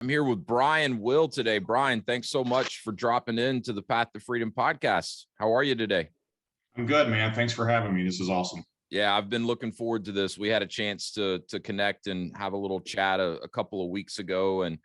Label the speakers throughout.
Speaker 1: I'm here with Brian Will today. Brian, thanks so much for dropping into the Path to Freedom podcast. How are you today?
Speaker 2: I'm good, man. Thanks for having me. This is awesome.
Speaker 1: Yeah, I've been looking forward to this. We had a chance to connect and have a little chat a couple of weeks ago. And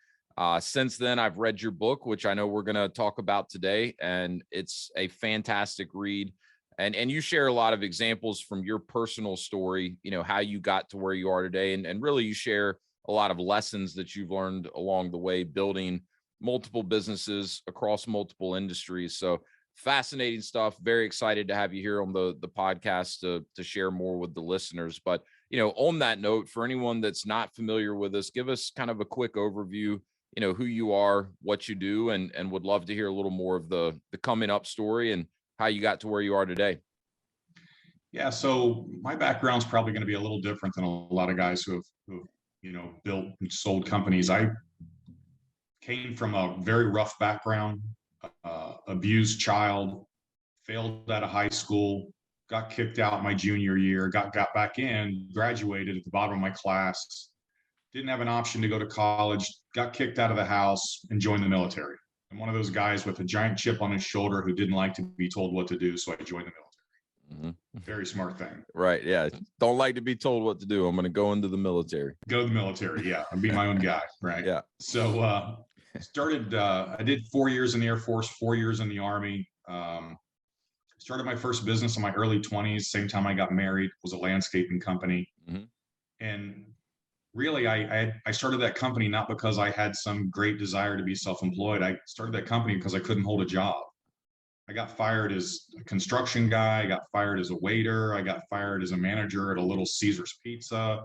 Speaker 1: since then, I've read your book, which I know we're going to talk about today. And it's a fantastic read. And you share a lot of examples from your personal story, you know, how you got to where you are today. And really, you share a lot of lessons that you've learned along the way, building multiple businesses across multiple industries. So fascinating stuff. Very excited to have you here on the podcast to share more with the listeners. But, you know, on that note, for anyone that's not familiar with us, give us kind of a quick overview, you know, who you are, what you do, and would love to hear a little more of the coming up story and how you got to where you are today.
Speaker 2: Yeah, so my background's probably going to be a little different than a lot of guys who have you know, built and sold companies. I came from a very rough background, abused child, failed out of high school, got kicked out my junior year, got back in, graduated at the bottom of my class, didn't have an option to go to college, got kicked out of the house and joined the military. I'm one of those guys with a giant chip on his shoulder who didn't like to be told what to do, so I joined the military. Very smart thing.
Speaker 1: Right. Yeah. Don't like to be told what to do. I'm going to go into the military.
Speaker 2: Go to the military. Yeah. I'll be my own guy. Right.
Speaker 1: Yeah.
Speaker 2: So I did 4 years in the Air Force, 4 years in the Army. Started my first business in my early 20s. Same time I got married, was a landscaping company. And really, I started that company not because I had some great desire to be self-employed. I started that company because I couldn't hold a job. I got fired as a construction guy. I got fired as a waiter. I got fired as a manager at a Little Caesars Pizza.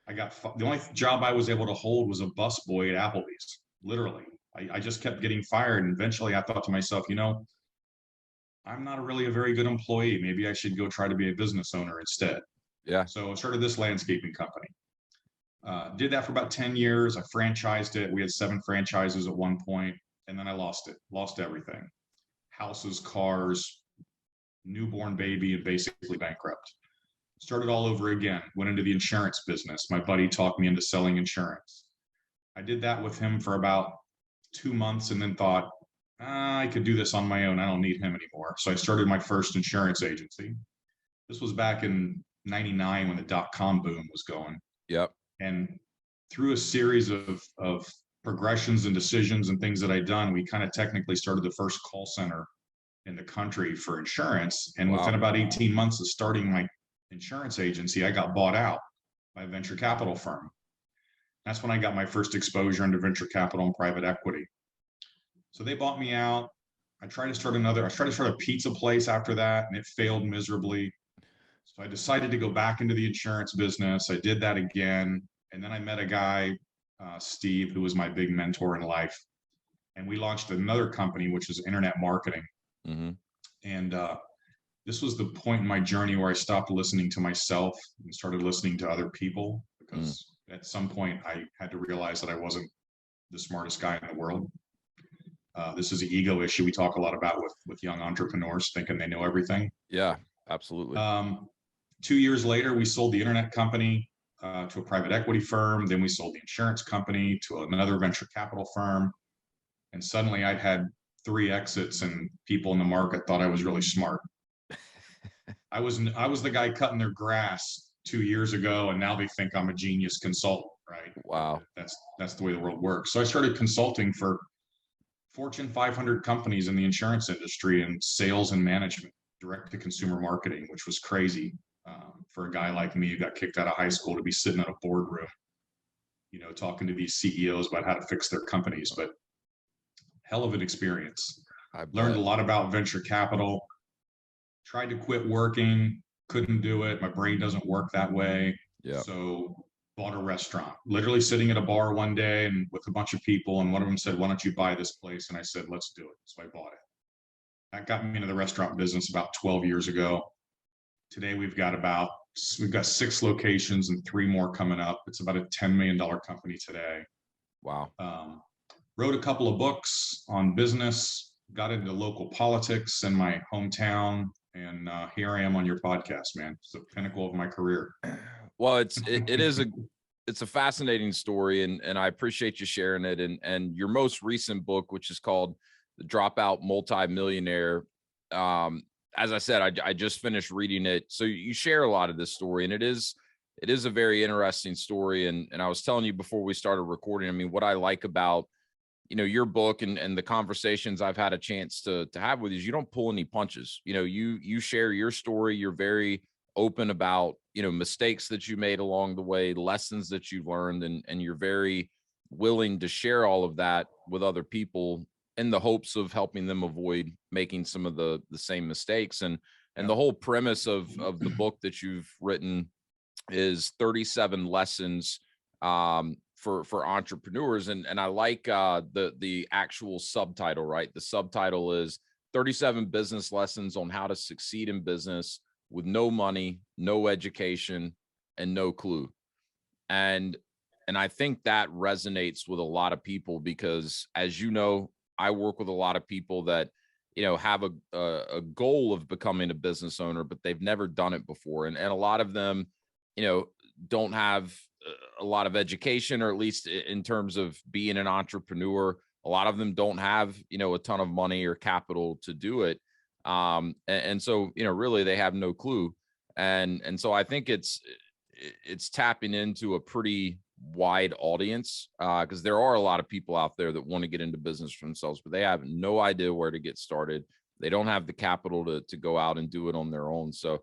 Speaker 2: The only job I was able to hold was a busboy at Applebee's, literally. I just kept getting fired. And eventually I thought to myself, you know, I'm not really a very good employee. Maybe I should go try to be a business owner instead.
Speaker 1: Yeah.
Speaker 2: So I started this landscaping company. Did that for about 10 years. I franchised it. We had 7 franchises at one point, and then I lost it, lost everything. Houses, cars, newborn baby, and basically bankrupt. Started all over again, went into the insurance business. My buddy talked me into selling insurance. I did that with him for about 2 months and then thought, I could do this on my own. I don't need him anymore. So I started my first insurance agency. This was back in 99 when the dot-com boom was going.
Speaker 1: Yep.
Speaker 2: And through a series of progressions and decisions and things that I'd done, we kind of technically started the first call center in the country for insurance. And within about 18 months of starting my insurance agency, I got bought out by a venture capital firm. That's when I got my first exposure into venture capital and private equity. So they bought me out. I tried to start a pizza place after that, and it failed miserably. So I decided to go back into the insurance business. I did that again. And then I met a guy, Steve, who was my big mentor in life. And we launched another company, which is internet marketing. And this was the point in my journey where I stopped listening to myself and started listening to other people, because at some point I had to realize that I wasn't the smartest guy in the world. This is an ego issue we talk a lot about with young entrepreneurs, thinking they know everything.
Speaker 1: Yeah, absolutely.
Speaker 2: 2 years later, we sold the internet company to a private equity firm. Then we sold the insurance company to another venture capital firm. And suddenly I'd had 3 exits and people in the market thought I was really smart. I was the guy cutting their grass 2 years ago, and now they think I'm a genius consultant, right?
Speaker 1: Wow.
Speaker 2: That's the way the world works. So I started consulting for Fortune 500 companies in the insurance industry and sales and management, direct to consumer marketing, which was crazy for a guy like me who got kicked out of high school to be sitting in a boardroom, you know, talking to these CEOs about how to fix their companies. But hell of an experience. I learned a lot about venture capital. Tried to quit working, couldn't do it. My brain doesn't work that way.
Speaker 1: Yeah.
Speaker 2: So bought a restaurant, literally sitting at a bar one day and with a bunch of people. And one of them said, "Why don't you buy this place?" And I said, "Let's do it." So I bought it. That got me into the restaurant business about 12 years ago. Today we've got 6 locations and 3 more coming up. It's about a $10 million company today.
Speaker 1: Wow.
Speaker 2: Wrote a couple of books on business, got into local politics in my hometown, and here I am on your podcast, man. It's the pinnacle of my career.
Speaker 1: Well, it is it's a fascinating story, and I appreciate you sharing it. And your most recent book, which is called The Dropout Multi-Millionaire. As I said, I just finished reading it. So you share a lot of this story, and it is a very interesting story. And I was telling you before we started recording, I mean, what I like about, your book and the conversations I've had a chance to have with you is you don't pull any punches. You share your story. You're very open about, mistakes that you made along the way, lessons that you've learned, and you're very willing to share all of that with other people in the hopes of helping them avoid making some of the same mistakes. And the whole premise of the book that you've written is 37 lessons for entrepreneurs. And I like the actual subtitle, right? The subtitle is 37 business lessons on how to succeed in business with no money, no education, and no clue. And I think that resonates with a lot of people because, as you know, I work with a lot of people that, have a goal of becoming a business owner, but they've never done it before. And a lot of them, don't have a lot of education, or at least in terms of being an entrepreneur. A lot of them don't have, a ton of money or capital to do it. And so, really they have no clue. And so I think it's tapping into a pretty wide audience, because there are a lot of people out there that want to get into business for themselves, but they have no idea where to get started. They don't have the capital to go out and do it on their own. So,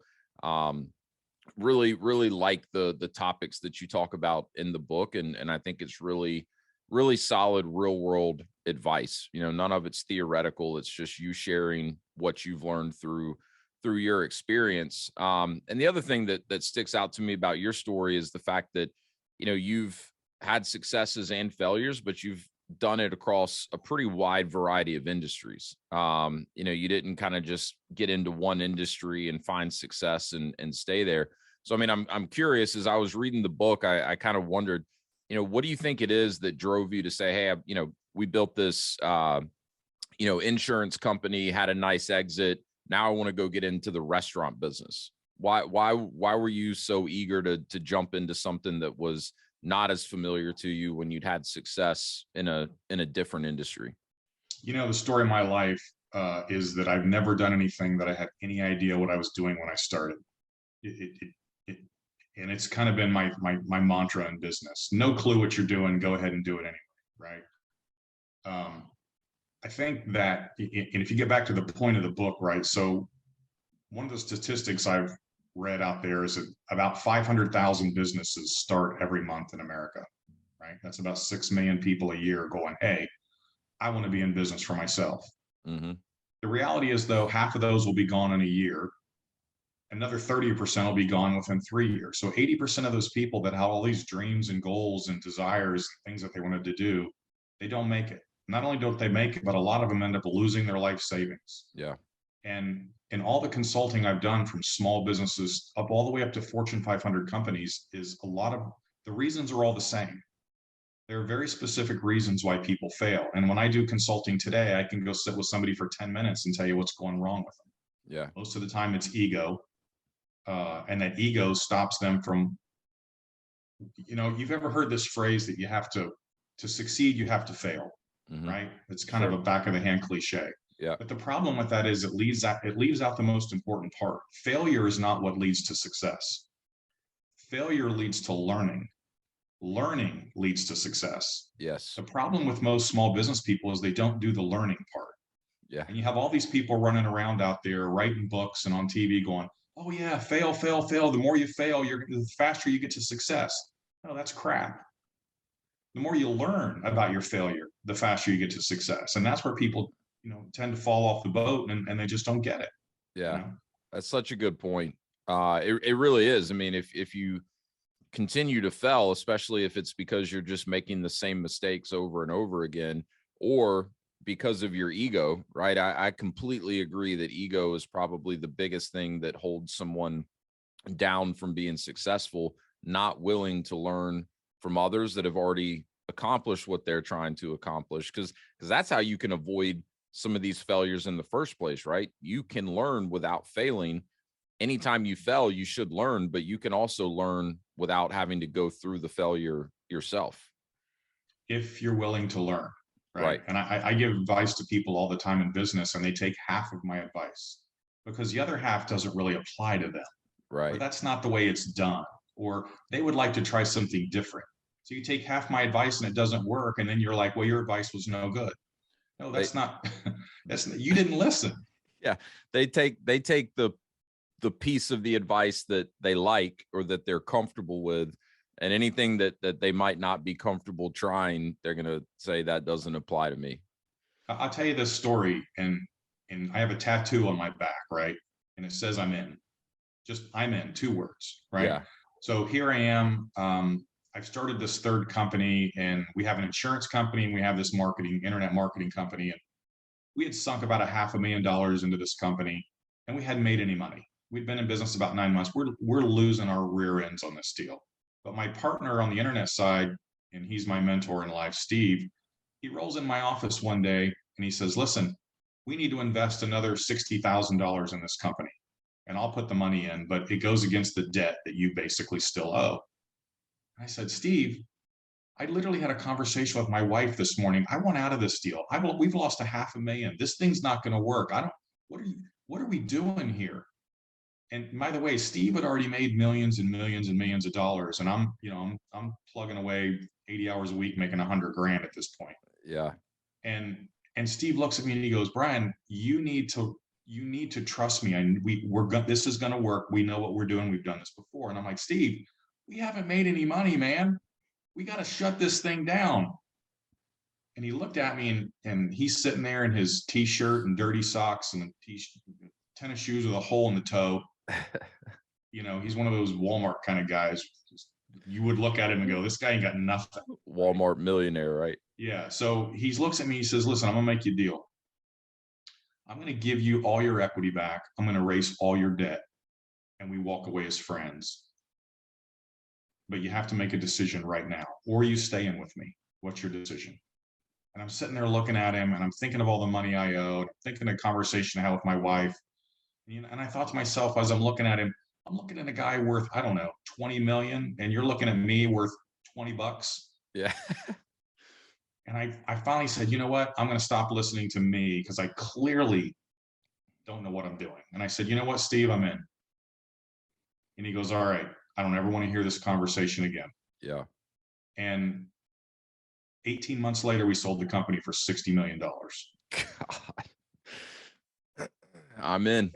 Speaker 1: really, really like the topics that you talk about in the book. And I think it's really, really solid real world advice. None of it's theoretical. It's just you sharing what you've learned through your experience. And the other thing that sticks out to me about your story is the fact that, you've had successes and failures, but you've done it across a pretty wide variety of industries. You didn't kind of just get into one industry and find success and stay there. So, I mean, I'm curious, as I was reading the book, I kind of wondered, what do you think it is that drove you to say, hey, we built this, insurance company, had a nice exit. Now I want to go get into the restaurant business. Why were you so eager to jump into something that was not as familiar to you when you'd had success in a different industry?
Speaker 2: The story of my life is that I've never done anything that I had any idea what I was doing when I started. And it's kind of been my mantra in business. No clue what you're doing, go ahead and do it anyway, right? I think that, and if you get back to the point of the book, right? So one of the statistics I've read out there is that about 500,000 businesses start every month in America, right? That's about 6 million people a year going, hey, I want to be in business for myself.
Speaker 1: Mm-hmm.
Speaker 2: The reality is, though, half of those will be gone in a year. Another 30% will be gone within 3 years. So 80% of those people that have all these dreams and goals and desires and things that they wanted to do, they don't make it. Not only don't they make it, but a lot of them end up losing their life savings.
Speaker 1: Yeah.
Speaker 2: And in all the consulting I've done, from small businesses up all the way up to Fortune 500 companies, is a lot of the reasons are all the same. There are very specific reasons why people fail. And when I do consulting today, I can go sit with somebody for 10 minutes and tell you what's going wrong with them.
Speaker 1: Yeah.
Speaker 2: Most of the time it's ego. And that ego stops them from, you've ever heard this phrase that you have to succeed, you have to fail,
Speaker 1: Mm-hmm.
Speaker 2: right? It's kind of a back of the hand cliche.
Speaker 1: Yeah.
Speaker 2: But the problem with that is it leaves out the most important part. Failure is not what leads to success. Failure leads to learning. Learning leads to success.
Speaker 1: Yes.
Speaker 2: The problem with most small business people is they don't do the learning part.
Speaker 1: Yeah.
Speaker 2: And you have all these people running around out there writing books and on TV going, oh yeah, fail, fail, fail. The more you fail, the faster you get to success. No, that's crap. The more you learn about your failure, the faster you get to success. And that's where people, tend to fall off the boat and they just don't get it.
Speaker 1: Yeah. That's such a good point. It really is. I mean, if you continue to fail, especially if it's because you're just making the same mistakes over and over again, or because of your ego, right? I completely agree that ego is probably the biggest thing that holds someone down from being successful, not willing to learn from others that have already accomplished what they're trying to accomplish. Because that's how you can avoid some of these failures in the first place, right? You can learn without failing. anytime you fail, you should learn, but you can also learn without having to go through the failure yourself.
Speaker 2: If you're willing to learn, right?
Speaker 1: Right.
Speaker 2: And I give advice to people all the time in business, and they take half of my advice because the other half doesn't really apply to them. Or
Speaker 1: Right.
Speaker 2: that's not the way it's done, or they would like to try something different. So you take half my advice and it doesn't work, and then you're like, well, your advice was no good. No, that's not, you didn't listen.
Speaker 1: Yeah. They take the piece of the advice that they like or that they're comfortable with, and anything that they might not be comfortable trying, they're going to say that doesn't apply to me.
Speaker 2: I'll tell you this story, and I have a tattoo on my back, right? And it says I'm in. Just I'm in, 2 words, right?
Speaker 1: Yeah.
Speaker 2: So here I am. I've started this third company, and we have an insurance company, and we have this internet marketing company. And we had sunk about $500,000 into this company, and we hadn't made any money. We'd been in business about 9 months. We're losing our rear ends on this deal. But my partner on the internet side, and he's my mentor in life, Steve, he rolls in my office one day and he says, listen, we need to invest another $60,000 in this company. And I'll put the money in, but it goes against the debt that you basically still owe. I said, Steve, I literally had a conversation with my wife this morning. I want out of this deal. We've lost $500,000. This thing's not going to work. What are we doing here? And by the way, Steve had already made millions and millions and millions of dollars. And I'm plugging away 80 hours a week, making $100,000 at this point.
Speaker 1: Yeah.
Speaker 2: And Steve looks at me and he goes, Brian, you need to trust me. And this is going to work. We know what we're doing. We've done this before. And I'm like, Steve, we haven't made any money, man. We got to shut this thing down. And he looked at me, and he's sitting there in his t-shirt and dirty socks and tennis shoes with a hole in the toe. He's one of those Walmart kind of guys. You would look at him and go, this guy ain't got nothing.
Speaker 1: Walmart millionaire, right?
Speaker 2: Yeah. So he looks at me, he says, listen, I'm going to make you a deal. I'm going to give you all your equity back. I'm going to erase all your debt. And we walk away as friends. But you have to make a decision right now, or you stay in with me. What's your decision? And I'm sitting there looking at him, and I'm thinking of all the money I owed, thinking of a conversation I had with my wife. And I thought to myself, as I'm looking at him, I'm looking at a guy worth, I don't know, 20 million, and you're looking at me worth $20.
Speaker 1: Yeah.
Speaker 2: And I finally said, you know what? I'm going to stop listening to me because I clearly don't know what I'm doing. And I said, you know what, Steve, I'm in. And he goes, all right, I don't ever want to hear this conversation again.
Speaker 1: Yeah.
Speaker 2: And 18 months later, we sold the company for $60 million.
Speaker 1: God. I'm in.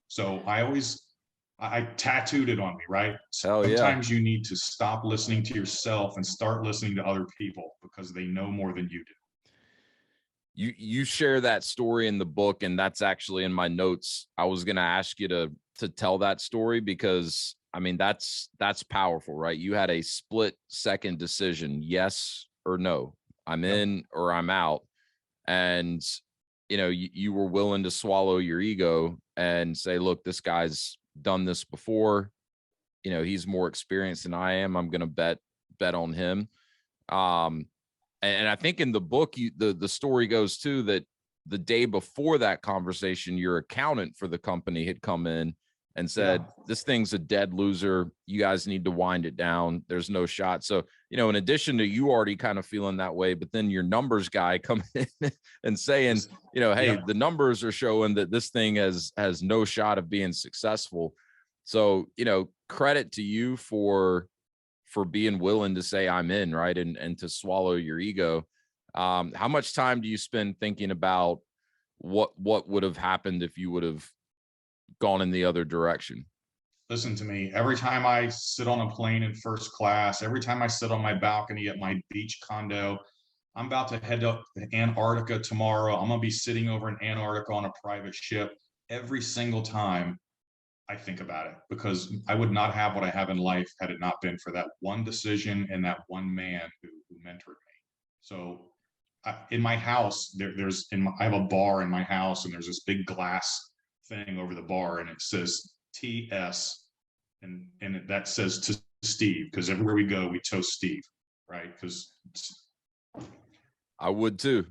Speaker 2: So I tattooed it on me, right?
Speaker 1: Hell yeah.
Speaker 2: Sometimes you need to stop listening to yourself and start listening to other people because they know more than you do.
Speaker 1: You share that story in the book, and that's actually in my notes. I was going to ask you to tell that story because I mean, that's powerful, right? You had a split second decision, yes or no, I'm in or I'm out. And, you were willing to swallow your ego and say, look, this guy's done this before. He's more experienced than I am. I'm going to bet on him. And I think in the book, the story goes too, that the day before that conversation, your accountant for the company had come in and said, this thing's a dead loser. You guys need to wind it down. There's no shot. So, in addition to you already kind of feeling that way, but then your numbers guy coming in and saying, hey, the numbers are showing that this thing has no shot of being successful. So, credit to you for being willing to say I'm in, right. And to swallow your ego. How much time do you spend thinking about what would have happened if you would have gone in the other direction?
Speaker 2: Listen to me. Every time I sit on a plane in first class, every time I sit on my balcony at my beach condo, I'm about to head up to Antarctica tomorrow. I'm going to be sitting over in Antarctica on a private ship. Every single time I think about it, because I would not have what I have in life had it not been for that one decision and that one man who mentored me. So in my house, I have a bar in my house, and there's this big glass thing over the bar, and it says TS, and that says to Steve, because everywhere we go, we toast Steve, right? Because
Speaker 1: I would too.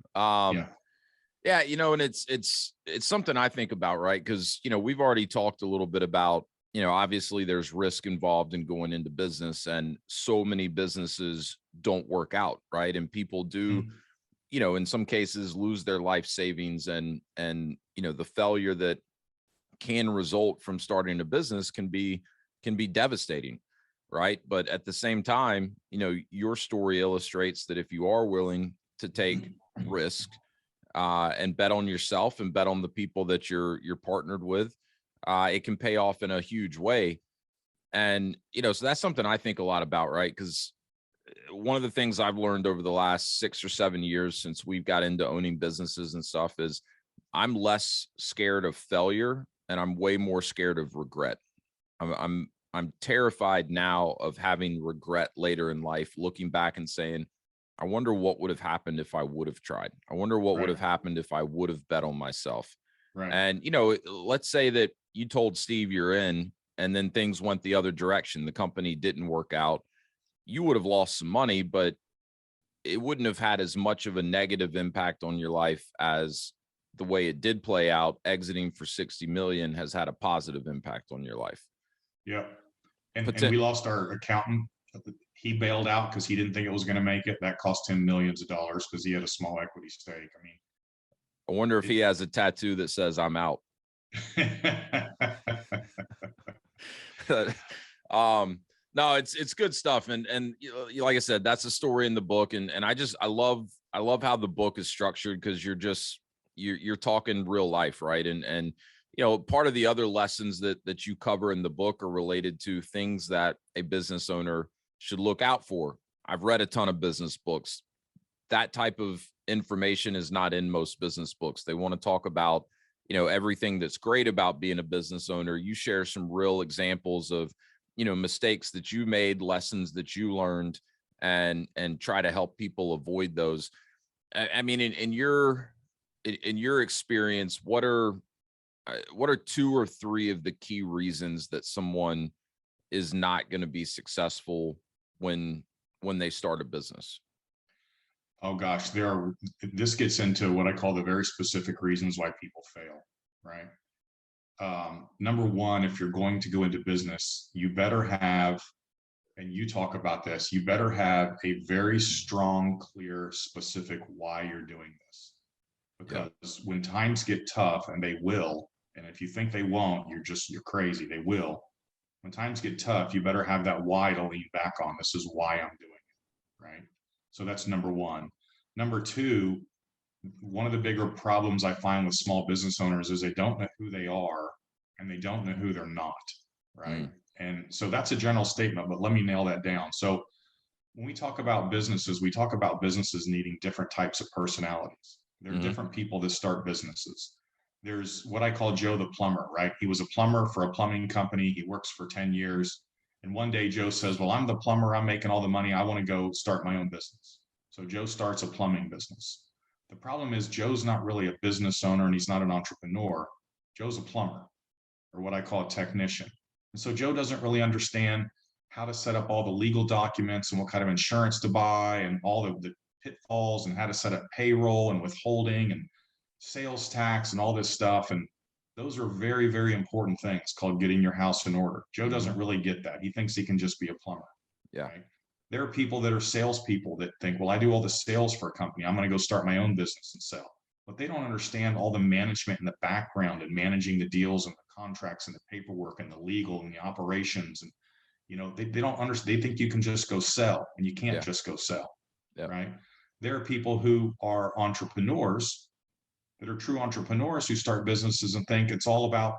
Speaker 1: Yeah, and it's something I think about, right? Because we've already talked a little bit about, obviously there's risk involved in going into business, and so many businesses don't work out, right? And people do,
Speaker 2: Mhm.
Speaker 1: in some cases lose their life savings, and the failure that can result from starting a business can be devastating, right? But at the same time, your story illustrates that if you are willing to take risk, and bet on yourself and bet on the people that you're partnered with, it can pay off in a huge way. And so that's something I think a lot about, right? Because one of the things I've learned over the last 6 or 7 years since we've got into owning businesses and stuff is I'm less scared of failure and I'm way more scared of regret. I'm terrified now of having regret later in life, looking back and saying, I wonder what would have happened if I would have tried. I wonder what would
Speaker 2: Right,
Speaker 1: have happened if I would have bet on myself.
Speaker 2: right.
Speaker 1: And let's say that you told Steve you're in, and then things went the other direction. The company didn't work out. You would have lost some money, but it wouldn't have had as much of a negative impact on your life as the way it did play out. Exiting for 60 million has had a positive impact on your life.
Speaker 2: Yep. And
Speaker 1: Potent-
Speaker 2: we lost our accountant. He bailed out because he didn't think it was going to make it. That cost him millions of dollars because he had a small equity stake. I mean,
Speaker 1: I wonder if he has a tattoo that says I'm out. um no, it's good stuff. And like I said, that's a story in the book. And I love how the book is structured, because you're talking real life, right? And part of the other lessons that you cover in the book are related to things that a business owner should look out for. I've read a ton of business books. That type of information is not in most business books. They want to talk about everything that's great about being a business owner. You share some real examples of mistakes that you made, lessons that you learned, and try to help people avoid those. I mean, in your experience, what are 2 or 3 of the key reasons that someone is not going to be successful when they start a business?
Speaker 2: Oh gosh, this gets into what I call the very specific reasons why people fail, right? Number one, if you're going to go into business, you better have, and you talk about this, you better have a very strong, clear, specific why you're doing this.
Speaker 1: Yeah.
Speaker 2: Because when times get tough, and they will, and if you think they won't, you're crazy. They will. When times get tough, you better have that why to lean back on. This is why I'm doing it, right? So that's number one. Number two, one of the bigger problems I find with small business owners is they don't know who they are and they don't know who they're not, right?
Speaker 1: Mm,
Speaker 2: And so that's a general statement, but let me nail that down. So when we talk about businesses, we talk about businesses needing different types of personalities. There are
Speaker 1: hmm
Speaker 2: different people that start businesses. There's what I call Joe the plumber, right? He was a plumber for a plumbing company. He works for 10 years. And one day Joe says, well, I'm the plumber. I'm making all the money. I want to go start my own business. So Joe starts a plumbing business. The problem is Joe's not really a business owner and he's not an entrepreneur. Joe's a plumber, or what I call a technician. And so Joe doesn't really understand how to set up all the legal documents and what kind of insurance to buy and all the pitfalls and how to set up payroll and withholding and sales tax and all this stuff. And those are very, very important things called getting your house in order. Joe
Speaker 1: hmm
Speaker 2: doesn't really get that. He thinks he can just be a plumber,
Speaker 1: Yeah.
Speaker 2: right? There are people that are salespeople that think, well, I do all the sales for a company. I'm going to go start my own business and sell. But they don't understand all the management and the background and managing the deals and the contracts and the paperwork and the legal and the operations. And, they don't understand. They think you can just go sell, and you can't
Speaker 1: Yeah.
Speaker 2: just go sell,
Speaker 1: Yeah.
Speaker 2: right? There are people who are entrepreneurs that are true entrepreneurs who start businesses and think it's all about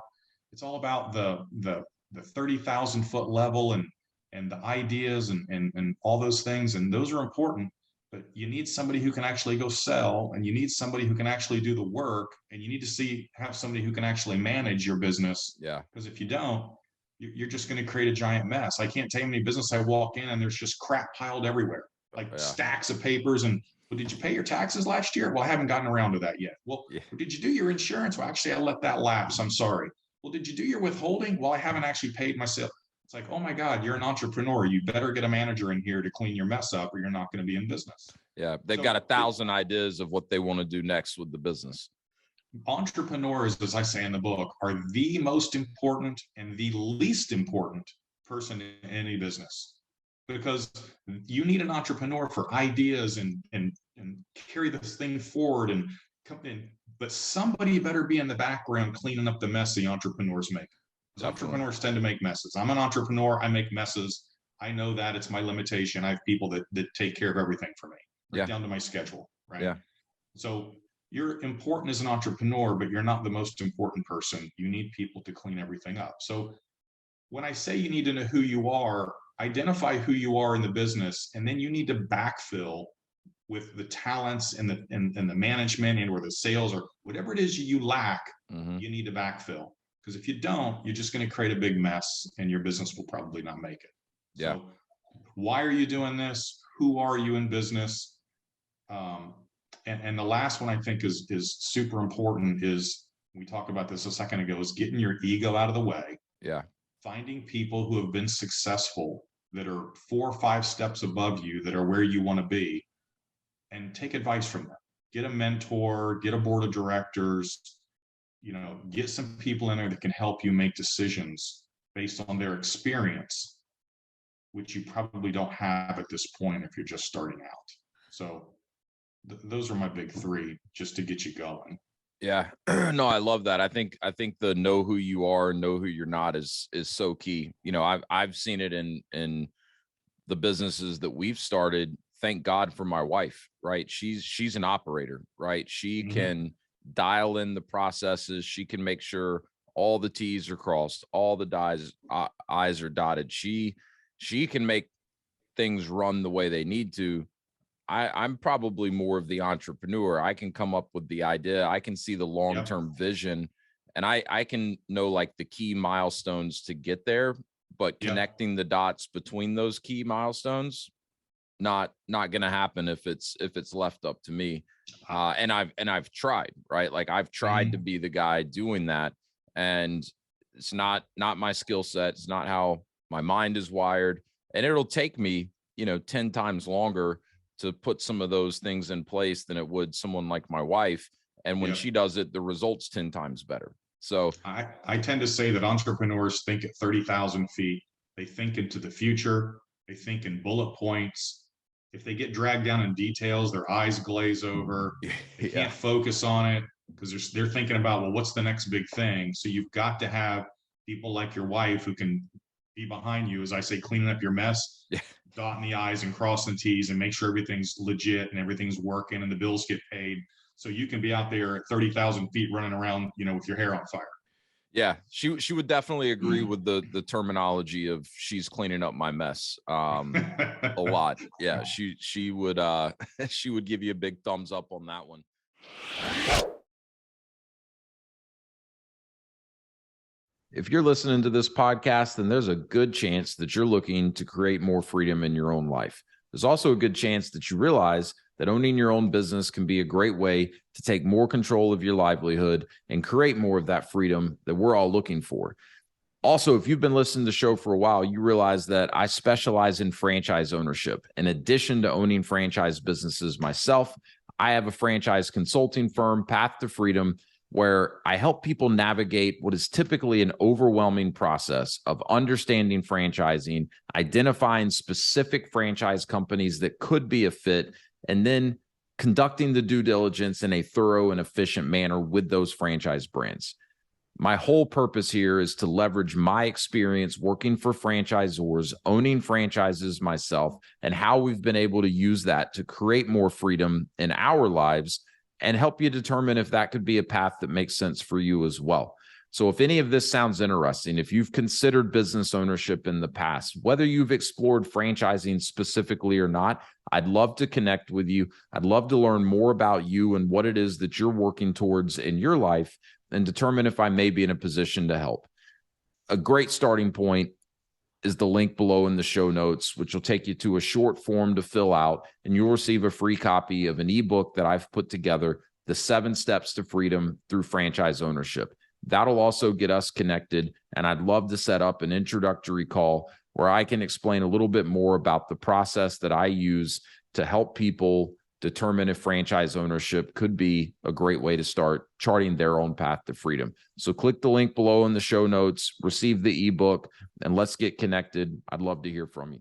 Speaker 2: the 30,000 foot level and the ideas and all those things, and those are important, but you need somebody who can actually go sell, and you need somebody who can actually do the work, and you need to have somebody who can actually manage your business,
Speaker 1: Yeah.
Speaker 2: because if you don't, you're just going to create a giant mess. I can't tell you how many business I walk in and there's just crap piled everywhere, like
Speaker 1: Yeah.
Speaker 2: stacks of papers. And, well, did you pay your taxes last year? Well, I haven't gotten around to that yet. Well,
Speaker 1: Yeah.
Speaker 2: did you do your insurance? Well, actually, I let that lapse. I'm sorry. Well, did you do your withholding? Well, I haven't actually paid myself. It's like, oh my God, you're an entrepreneur. You better get a manager in here to clean your mess up, or you're not going to be in business.
Speaker 1: Yeah. They've got 1,000 ideas of what they want to do next with the business.
Speaker 2: Entrepreneurs, as I say in the book, are the most important and the least important person in any business, because you need an entrepreneur for ideas and carry this thing forward and come in. But somebody better be in the background cleaning up the mess the entrepreneurs make. Because entrepreneurs tend to make messes. I'm an entrepreneur. I make messes. I know that. It's my limitation. I have people that take care of everything for me, right down to my schedule. Right.
Speaker 1: Yeah.
Speaker 2: So you're important as an entrepreneur, but you're not the most important person. You need people to clean everything up. So when I say you need to know who you are, identify who you are in the business, and then you need to backfill with the talents and the management and or the sales or whatever it is you lack. You need to backfill, because if you don't, you're just going to create a big mess and your business will probably not make it.
Speaker 1: Yeah.
Speaker 2: So why are you doing this? Who are you in business? And the last one I think is super important is, we talked about this a second ago, is getting your ego out of the way.
Speaker 1: Yeah.
Speaker 2: Finding people who have been successful that are 4 or 5 steps above you, that are where you want to be, and take advice from them. Get a mentor, get a board of directors, get some people in there that can help you make decisions based on their experience, which you probably don't have at this point if you're just starting out. So those are my big 3, just to get you going.
Speaker 1: Yeah. No, I love that. I think the know who you are, know who you're not is so key. I've seen it in the businesses that we've started. Thank God for my wife, right? She's an operator, right? She can dial in the processes. She can make sure all the T's are crossed, all the I's are dotted. She can make things run the way they need to. I'm probably more of the entrepreneur. I can come up with the idea. I can see the long-term vision, and I can know like the key milestones to get there, but connecting the dots between those key milestones, not going to happen if it's left up to me. And I've tried, right? Like I've tried to be the guy doing that, and it's not my skill set. It's not how my mind is wired, and it'll take me, 10 times longer to put some of those things in place than it would someone like my wife. And when she does it, the result's 10 times better. So
Speaker 2: I tend to say that entrepreneurs think at 30,000 feet. They think into the future. They think in bullet points. If they get dragged down in details, their eyes glaze over. They can't focus on it because they're thinking about, well, what's the next big thing? So you've got to have people like your wife who can be behind you, as I say, cleaning up your mess, dotting the I's and crossing the T's, and make sure everything's legit and everything's working and the bills get paid. So you can be out there at 30,000 feet running around, with your hair on fire.
Speaker 1: Yeah, she would definitely agree with the terminology of she's cleaning up my mess a lot. Yeah, she would she would give you a big thumbs up on that one. If you're listening to this podcast, then there's a good chance that you're looking to create more freedom in your own life. There's also a good chance that you realize that owning your own business can be a great way to take more control of your livelihood and create more of that freedom that we're all looking for. Also, if you've been listening to the show for a while, you realize that I specialize in franchise ownership. In addition to owning franchise businesses myself, I have a franchise consulting firm, Path to Freedom, where I help people navigate what is typically an overwhelming process of understanding franchising, identifying specific franchise companies that could be a fit, and then conducting the due diligence in a thorough and efficient manner with those franchise brands. My whole purpose here is to leverage my experience working for franchisors, owning franchises myself, and how we've been able to use that to create more freedom in our lives and help you determine if that could be a path that makes sense for you as well. So if any of this sounds interesting, if you've considered business ownership in the past, whether you've explored franchising specifically or not, I'd love to connect with you. I'd love to learn more about you and what it is that you're working towards in your life and determine if I may be in a position to help. A great starting point is the link below in the show notes, which will take you to a short form to fill out, and you'll receive a free copy of an ebook that I've put together, The 7 Steps to Freedom Through Franchise Ownership. That'll also get us connected, and I'd love to set up an introductory call where I can explain a little bit more about the process that I use to help people determine if franchise ownership could be a great way to start charting their own path to freedom. So click the link below in the show notes, receive the ebook, and let's get connected. I'd love to hear from you.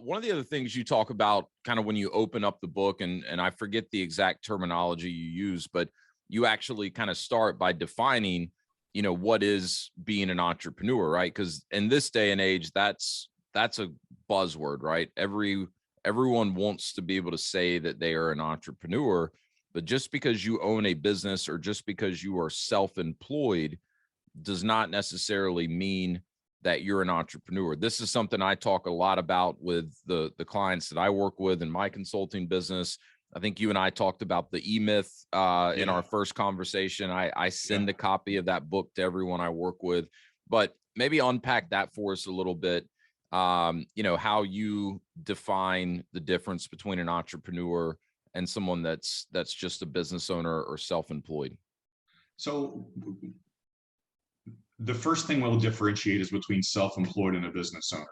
Speaker 1: One of the other things you talk about kind of when you open up the book, and I forget the exact terminology you use, but you actually kind of start by defining, what is being an entrepreneur, right? Because in this day and age, that's a buzzword, right? Everyone wants to be able to say that they are an entrepreneur, but just because you own a business or just because you are self-employed does not necessarily mean that you're an entrepreneur. This is something I talk a lot about with the clients that I work with in my consulting business. I think you and I talked about the E-Myth in our first conversation. I send a copy of that book to everyone I work with, but maybe unpack that for us a little bit. How you define the difference between an entrepreneur and someone that's just a business owner or self-employed.
Speaker 2: So the first thing we'll differentiate is between self-employed and a business owner.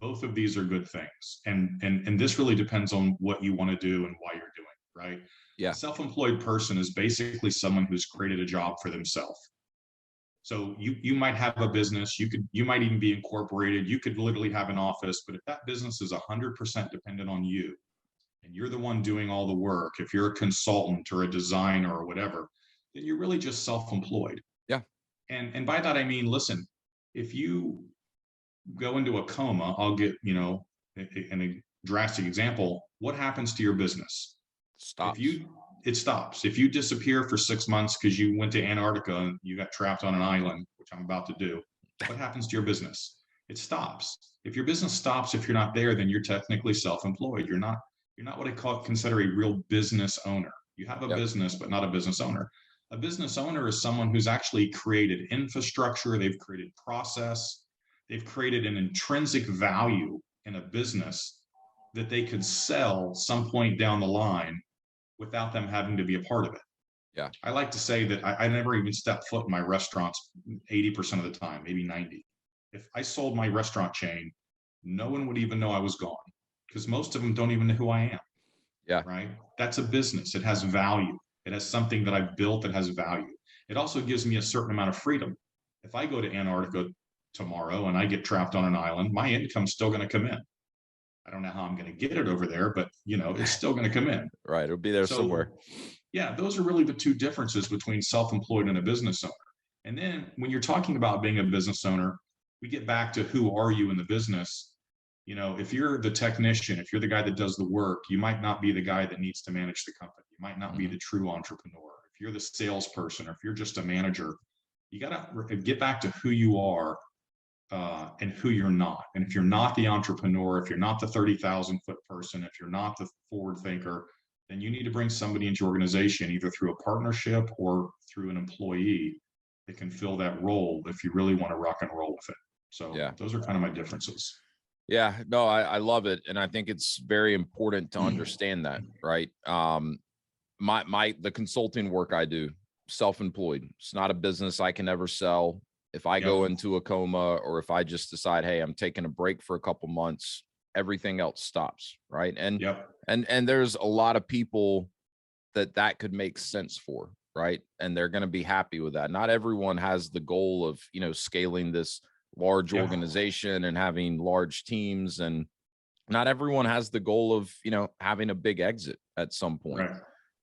Speaker 2: Both of these are good things. And this really depends on what you want to do and why you're doing it, right?
Speaker 1: Yeah.
Speaker 2: A self-employed person is basically someone who's created a job for themselves. So you might have a business, you might even be incorporated, you could literally have an office, but if that business is 100% dependent on you, and you're the one doing all the work, if you're a consultant or a designer or whatever, then you're really just self-employed.
Speaker 1: Yeah.
Speaker 2: And by that, I mean, listen, if you go into a coma, I'll get, in a drastic example, what happens to your business?
Speaker 1: Stops.
Speaker 2: It stops. If you disappear for 6 months because you went to Antarctica and you got trapped on an island, which I'm about to do, what happens to your business? It stops. If your business stops, if you're not there, then you're technically self-employed. You're not what I consider a real business owner. You have a business, but not a business owner. A business owner is someone who's actually created infrastructure, they've created process, they've created an intrinsic value in a business that they could sell some point down the line without them having to be a part of it.
Speaker 1: Yeah.
Speaker 2: I like to say that I never even step foot in my restaurants 80% of the time, maybe 90. If I sold my restaurant chain, no one would even know I was gone because most of them don't even know who I am.
Speaker 1: Yeah.
Speaker 2: Right. That's a business. It has value. It has something that I've built that has value. It also gives me a certain amount of freedom. If I go to Antarctica tomorrow and I get trapped on an island, my income's still going to come in. I don't know how I'm going to get it over there, but it's still going to come in.
Speaker 1: Right. It'll be there somewhere.
Speaker 2: Yeah. Those are really the two differences between self-employed and a business owner. And then when you're talking about being a business owner, we get back to who are you in the business? If you're the technician, if you're the guy that does the work, you might not be the guy that needs to manage the company. You might not be the true entrepreneur. If you're the salesperson, or if you're just a manager, you got to get back to who you are and who you're not. And if you're not the entrepreneur, if you're not the 30,000-foot person, if you're not the forward thinker, then you need to bring somebody into your organization, either through a partnership or through an employee that can fill that role if you really want to rock and roll with it. So those are kind of my differences.
Speaker 1: Yeah, no, I love it. And I think it's very important to understand that, right? The consulting work I do, self-employed. It's not a business I can ever sell. If I go into a coma or if I just decide, hey, I'm taking a break for a couple months, everything else stops, right? And and there's a lot of people that could make sense for, right? And they're going to be happy with that. Not everyone has the goal of, scaling this large organization and having large teams, and not everyone has the goal of having a big exit at some point.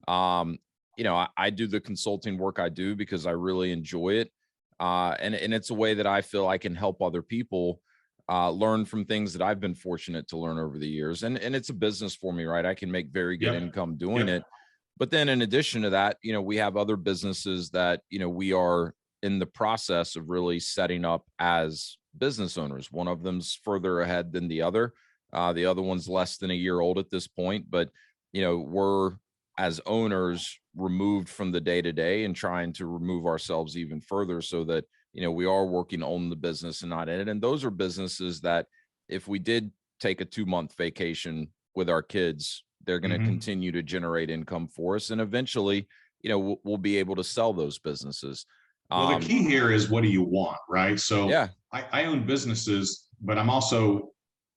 Speaker 1: I do the consulting work I do because I really enjoy it, and it's a way that I feel I can help other people learn from things that I've been fortunate to learn over the years, and it's a business for me, right? I can make very good income doing it. But then in addition to that, we have other businesses that we are in the process of really setting up as business owners. One of them's further ahead than the other. The other one's less than a year old at this point, but we're as owners removed from the day-to-day and trying to remove ourselves even further so that, we are working on the business and not in it. And those are businesses that if we did take a 2-month vacation with our kids, they're going to continue to generate income for us. And eventually, we'll be able to sell those businesses.
Speaker 2: Well, the key here is, what do you want, right? So I own businesses but I'm also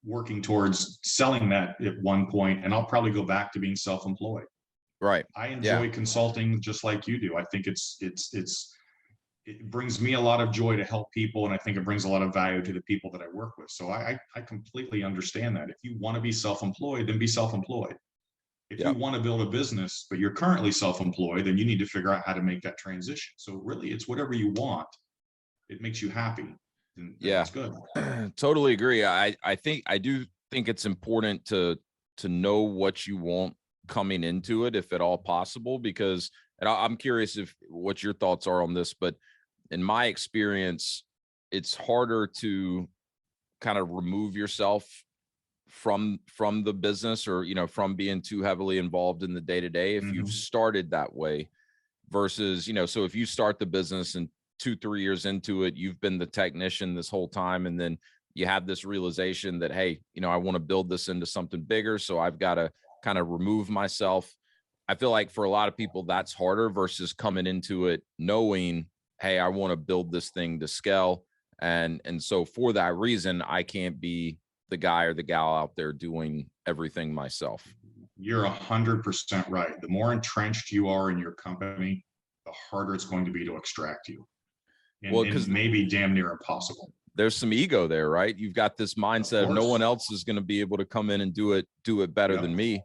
Speaker 2: working towards selling that at one point, and I'll probably go back to being self-employed.
Speaker 1: Right.
Speaker 2: I
Speaker 1: Yeah.
Speaker 2: enjoy consulting just like you do. I think it brings me a lot of joy to help people, and I think it brings a lot of value to the people that I work with. So I completely understand that. If you want to be self-employed, then be self-employed. If you
Speaker 1: Yep.
Speaker 2: want to build a business, but you're currently self-employed, then you need to figure out how to make that transition. So really, it's whatever you want. It makes you happy. And
Speaker 1: Yeah.
Speaker 2: that's good.
Speaker 1: Totally agree. I do think it's important to know what you want coming into it, if at all possible, because, and I'm curious if what your thoughts are on this, but in my experience, it's harder to kind of remove yourself from the business, or, you know, from being too heavily involved in the day to day if you've started that way, versus, you know, so if you start the business and 2-3 years into it, you've been the technician this whole time, and then you have this realization that, hey, you know, I want to build this into something bigger, so I've got to kind of remove myself. I feel like for a lot of people that's harder versus coming into it knowing, hey, I want to build this thing to scale, and so for that reason I can't be the guy or the gal out there doing everything myself.
Speaker 2: You're 100% right. The more entrenched you are in your company, the harder it's going to be to extract you. And,
Speaker 1: Well,
Speaker 2: and
Speaker 1: because
Speaker 2: maybe damn near impossible.
Speaker 1: there's some ego there, right? You've got this mindset of no one else is going to be able to come in and do it better than me.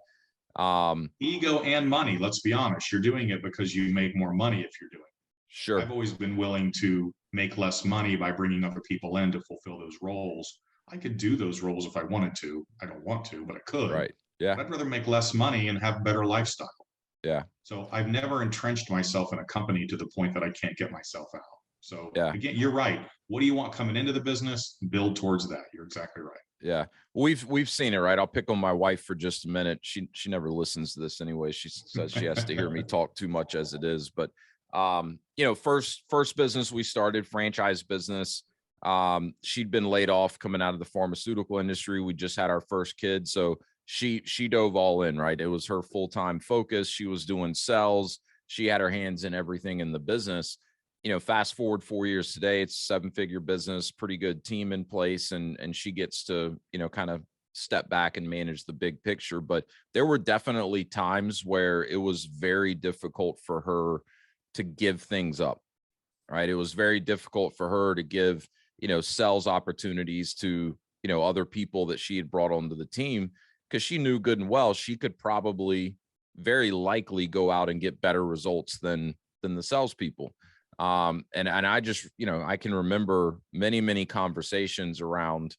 Speaker 2: Ego and money. Let's be honest. You're doing it because you make more money if you're doing it.
Speaker 1: Sure.
Speaker 2: I've always been willing to make less money by bringing other people in to fulfill those roles. I could do those roles if I wanted to. I don't want to, but I could.
Speaker 1: Right. Yeah.
Speaker 2: But I'd rather make less money and have better lifestyle.
Speaker 1: Yeah.
Speaker 2: So I've never entrenched myself in a company to the point that I can't get myself out. So
Speaker 1: yeah,
Speaker 2: again, you're right. What do you want coming into the business? Build towards that. You're exactly right.
Speaker 1: Yeah. We've seen it, right? I'll pick on my wife for just a minute. She never listens to this anyway. She says she has to hear me talk too much as it is. But you know, first business we started, franchise business. She'd been laid off coming out of the pharmaceutical industry. We just had our first kid. So she dove all in, right? It was her full-time focus. She was doing sales. She had her hands in everything in the business. You know, fast forward 4 years today, it's a 7-figure business, pretty good team in place. And she gets to, you know, kind of step back and manage the big picture. But there were definitely times where it was very difficult for her to give things up, right? It was very difficult for her to give, you know, sales opportunities to, you know, other people that she had brought onto the team, because she knew good and well she could probably very likely go out and get better results than the salespeople. And I just, you know, I can remember many conversations around,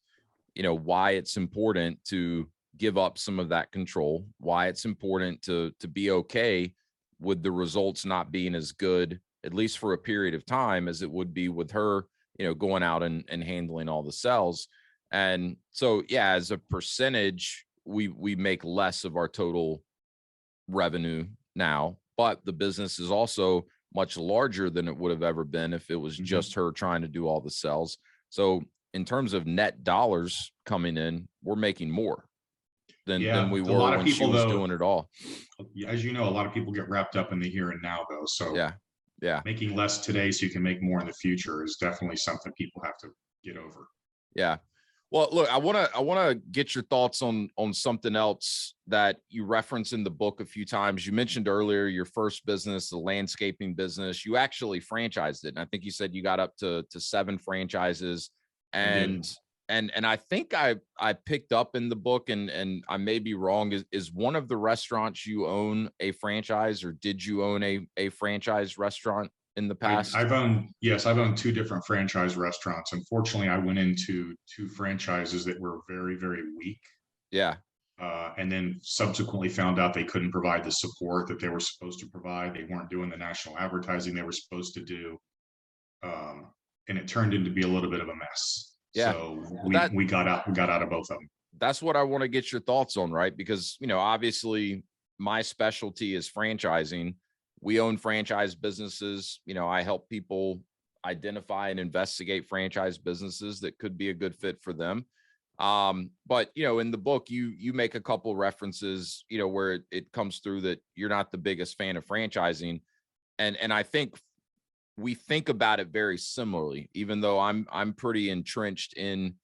Speaker 1: you know, why it's important to give up some of that control, why it's important to be okay with the results not being as good, at least for a period of time, as it would be with her, you know, going out and handling all the sales. And so, yeah, as a percentage, we make less of our total revenue now, but the business is also much larger than it would have ever been if it was just her trying to do all the sales. So in terms of net dollars coming in, we're making more than we were when she was doing it all.
Speaker 2: As you know, a lot of people get wrapped up in the here and now, though. So
Speaker 1: yeah,
Speaker 2: making less today so you can make more in the future is definitely something people have to get over.
Speaker 1: Yeah. Well, look, I want to get your thoughts on something else that you reference in the book a few times. You mentioned earlier your first business, the landscaping business. You actually franchised it, and I think you said you got up to 7 franchises. And I think I picked up in the book, and I may be wrong. Is one of the restaurants you own a franchise, or did you own a franchise restaurant in the past?
Speaker 2: I've owned 2 different franchise restaurants. Unfortunately, I went into 2 franchises that were very, very weak.
Speaker 1: Yeah.
Speaker 2: And then subsequently found out they couldn't provide the support that they were supposed to provide. They weren't doing the national advertising they were supposed to do. And it turned into be a little bit of a mess.
Speaker 1: Yeah.
Speaker 2: So we got out of both of them.
Speaker 1: That's what I want to get your thoughts on, right? Because, you know, obviously my specialty is franchising. We own franchise businesses. You know, I help people identify and investigate franchise businesses that could be a good fit for them. But, you know, in the book, you make a couple references, you know, where it comes through that you're not the biggest fan of franchising. And I think we think about it very similarly, even though I'm pretty entrenched in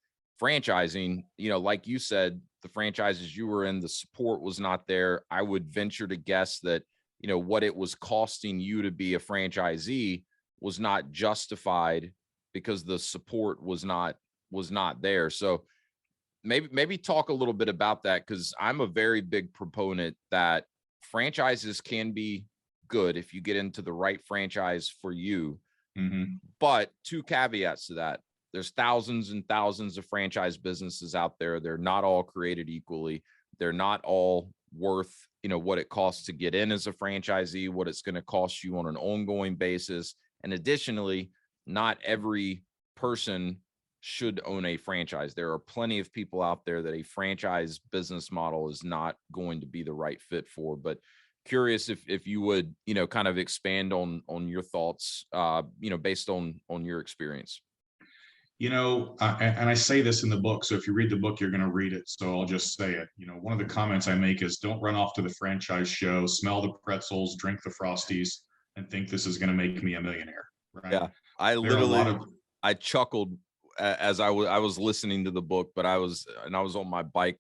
Speaker 1: franchising, like you said, the franchises you were in, the support was not there. I would venture to guess that, what it was costing you to be a franchisee was not justified because the support was not there. So maybe talk a little bit about that, because I'm a very big proponent that franchises can be good if you get into the right franchise for you. But two caveats to that: there's thousands and thousands of franchise businesses out there. They're not all created equally. They're not all worth, what it costs to get in as a franchisee, what it's going to cost you on an ongoing basis. And additionally, not every person should own a franchise. There are plenty of people out there that a franchise business model is not going to be the right fit for. But curious if you would, kind of expand on your thoughts, based on your experience.
Speaker 2: And I say this in the book, so if you read the book, you're going to read it. So I'll just say it. One of the comments I make is, don't run off to the franchise show, smell the pretzels, drink the Frosties, and think this is going to make me a millionaire. Right?
Speaker 1: Yeah, I chuckled as I was listening to the book, but I was on my bike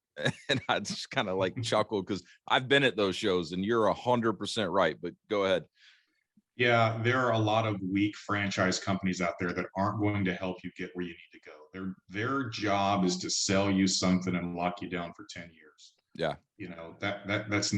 Speaker 1: and I just kind of like chuckled because I've been at those shows, and you're 100% right. But go ahead.
Speaker 2: Yeah, there are a lot of weak franchise companies out there that aren't going to help you get where you need to go. Their job is to sell you something and lock you down for 10 years.
Speaker 1: Yeah.
Speaker 2: That's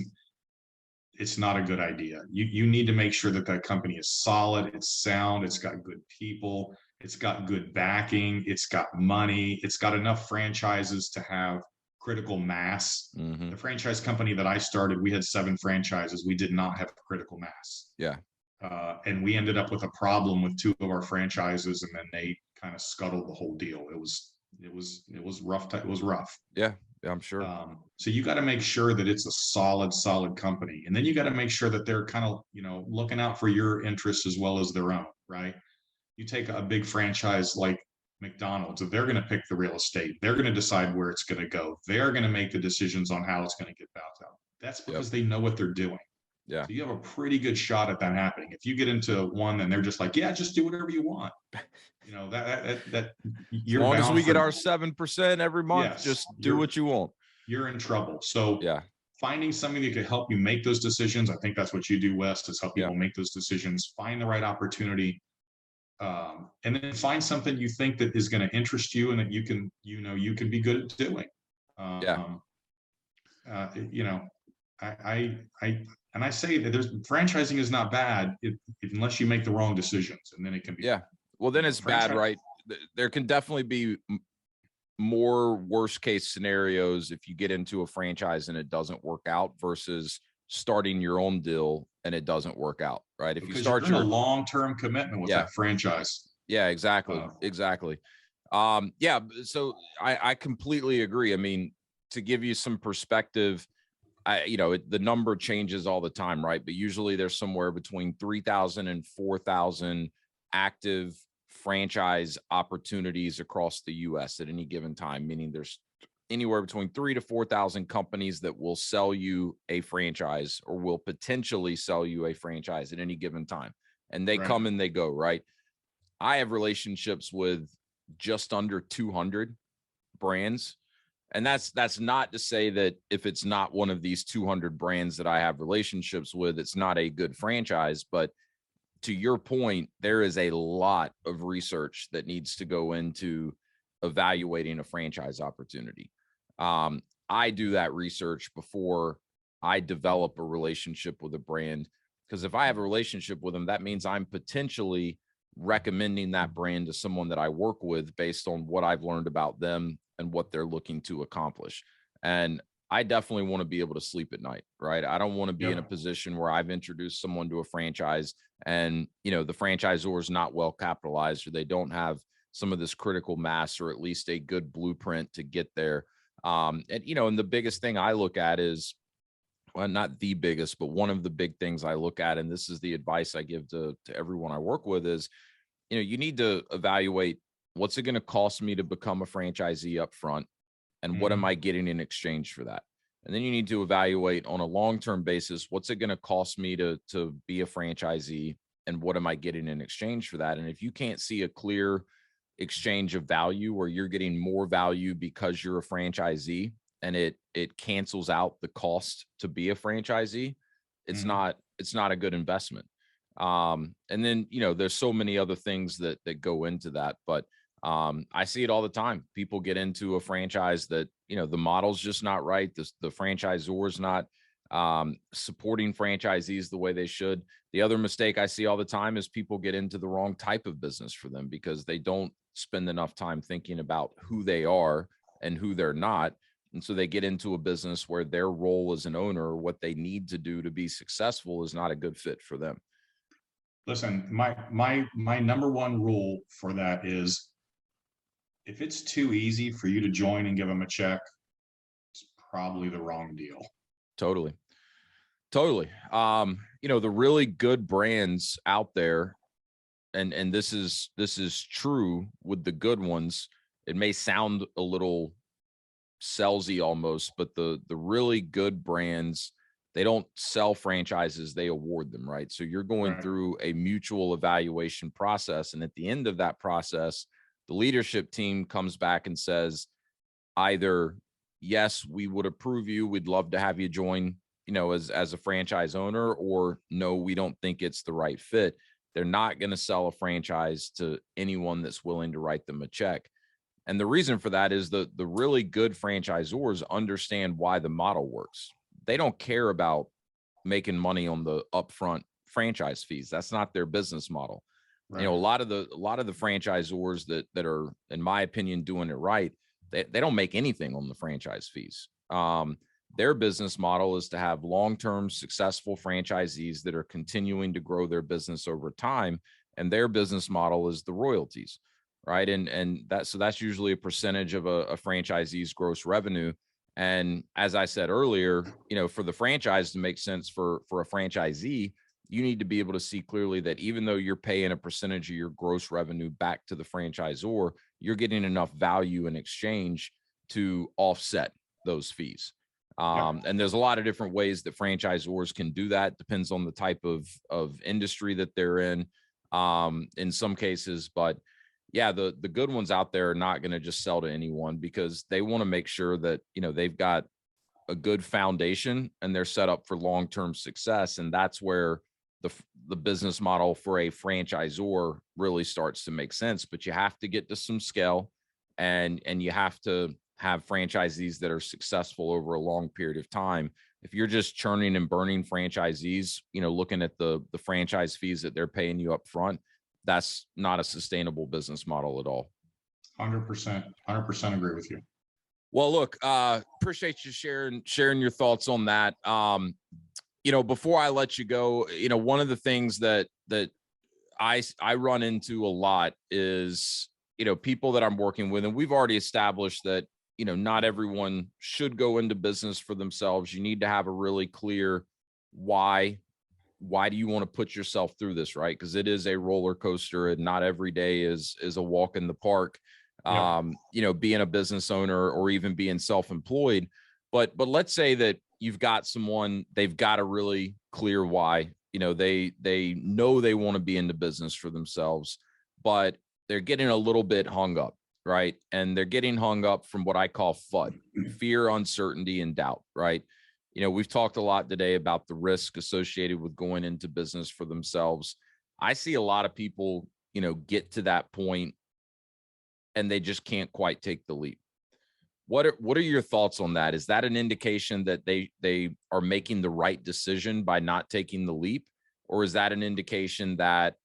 Speaker 2: it's not a good idea. You need to make sure that company is solid, it's sound, it's got good people, it's got good backing, it's got money, it's got enough franchises to have critical mass. The franchise company that I started, we had 7 franchises. We did not have critical mass.
Speaker 1: Yeah.
Speaker 2: And we ended up with a problem with 2 of our franchises, and then they kind of scuttled the whole deal. It was rough. It was rough.
Speaker 1: Yeah, I'm sure.
Speaker 2: So you got to make sure that it's a solid company, and then you got to make sure that they're kind of looking out for your interests as well as their own. Right? You take a big franchise like McDonald's, they're going to pick the real estate. They're going to decide where it's going to go. They're going to make the decisions on how it's going to get built out. That's because they know what they're doing.
Speaker 1: Yeah.
Speaker 2: So you have a pretty good shot at that happening. If you get into one and they're just like, yeah, just do whatever you want. That
Speaker 1: you're, as long as we get our 7% every month, just do what you want.
Speaker 2: You're in trouble. So finding somebody that could help you make those decisions. I think that's what you do, Wes, is help people make those decisions, find the right opportunity. And then find something you think that is going to interest you and that you can be good at doing. I say that franchising is not bad unless you make the wrong decisions, and then it can be.
Speaker 1: Yeah. Well, then it's bad, right? There can definitely be more worst case scenarios if you get into a franchise and it doesn't work out versus starting your own deal and it doesn't work out, right? If you start
Speaker 2: your long-term commitment with that franchise.
Speaker 1: Yeah, exactly. Exactly. So I completely agree. I mean, to give you some perspective, the number changes all the time, right? But usually there's somewhere between 3,000 and 4,000 active franchise opportunities across the US at any given time, meaning there's anywhere between 3,000 to 4,000 companies that will sell you a franchise or will potentially sell you a franchise at any given time. And they come and they go, right? I have relationships with just under 200 brands. And that's not to say that if it's not one of these 200 brands that I have relationships with, it's not a good franchise. But to your point, there is a lot of research that needs to go into evaluating a franchise opportunity. I do that research before I develop a relationship with a brand, because if I have a relationship with them, that means I'm potentially recommending that brand to someone that I work with based on what I've learned about them and what they're looking to accomplish. And I definitely want to be able to sleep at night, right? I don't want to be in a position where I've introduced someone to a franchise and, the franchisor is not well capitalized, or they don't have some of this critical mass, or at least a good blueprint to get there. And the biggest thing I look at is, well, not the biggest, but one of the big things I look at, and this is the advice I give to everyone I work with, is, you need to evaluate, what's it going to cost me to become a franchisee up front? And what am I getting in exchange for that? And then you need to evaluate on a long-term basis, what's it going to cost me to be a franchisee, and what am I getting in exchange for that? And if you can't see a clear, exchange of value where you're getting more value because you're a franchisee, and it cancels out the cost to be a franchisee, it's not a good investment. And then, there's so many other things that go into that, but I see it all the time. People get into a franchise that, the model's just not right. The franchisor's not supporting franchisees the way they should. The other mistake I see all the time is people get into the wrong type of business for them because they don't spend enough time thinking about who they are and who they're not. And so they get into a business where their role as an owner, what they need to do to be successful, is not a good fit for them.
Speaker 2: Listen, my number one rule for that is, if it's too easy for you to join and give them a check, it's probably the wrong deal.
Speaker 1: Totally. The really good brands out there, and this is true with the good ones. It may sound a little salesy almost, but the really good brands, they don't sell franchises, they award them, right? So you're going through a mutual evaluation process. And at the end of that process, the leadership team comes back and says, either, yes, we would approve you, we'd love to have you join, as a franchise owner, or no, we don't think it's the right fit. They're not going to sell a franchise to anyone that's willing to write them a check. And the reason for that is the really good franchisors understand why the model works. They don't care about making money on the upfront franchise fees. That's not their business model. Right. A lot of the franchisors that are, in my opinion, doing it right, they don't make anything on the franchise fees. Their business model is to have long-term successful franchisees that are continuing to grow their business over time. And their business model is the royalties, right? And that's usually a percentage of a franchisee's gross revenue. And as I said earlier, for the franchise to make sense for a franchisee, you need to be able to see clearly that even though you're paying a percentage of your gross revenue back to the franchisor, you're getting enough value in exchange to offset those fees. And there's a lot of different ways that franchisors can do that. Depends on the type of industry that they're in some cases. But yeah, the good ones out there are not going to just sell to anyone, because they want to make sure that, they've got a good foundation and they're set up for long-term success. And that's where the business model for a franchisor really starts to make sense. But you have to get to some scale, and you have to have franchisees that are successful over a long period of time. If you're just churning and burning franchisees, looking at the franchise fees that they're paying you up front, that's not a sustainable business model at all.
Speaker 2: 100% agree with you.
Speaker 1: Well, look, appreciate you sharing your thoughts on that. Before I let you go, one of the things that I run into a lot is, people that I'm working with, and we've already established that, not everyone should go into business for themselves. You need to have a really clear why do you want to put yourself through this, right? Because it is a roller coaster, and not every day is a walk in the park. Being a business owner or even being self-employed. But let's say that you've got someone, they've got a really clear why. They know they want to be into business for themselves, but they're getting a little bit hung up, right? And they're getting hung up from what I call FUD, fear, uncertainty, and doubt, right? We've talked a lot today about the risk associated with going into business for themselves. I see a lot of people, get to that point and they just can't quite take the leap. What are your thoughts on that? Is that an indication that they are making the right decision by not taking the leap? Or is that an indication that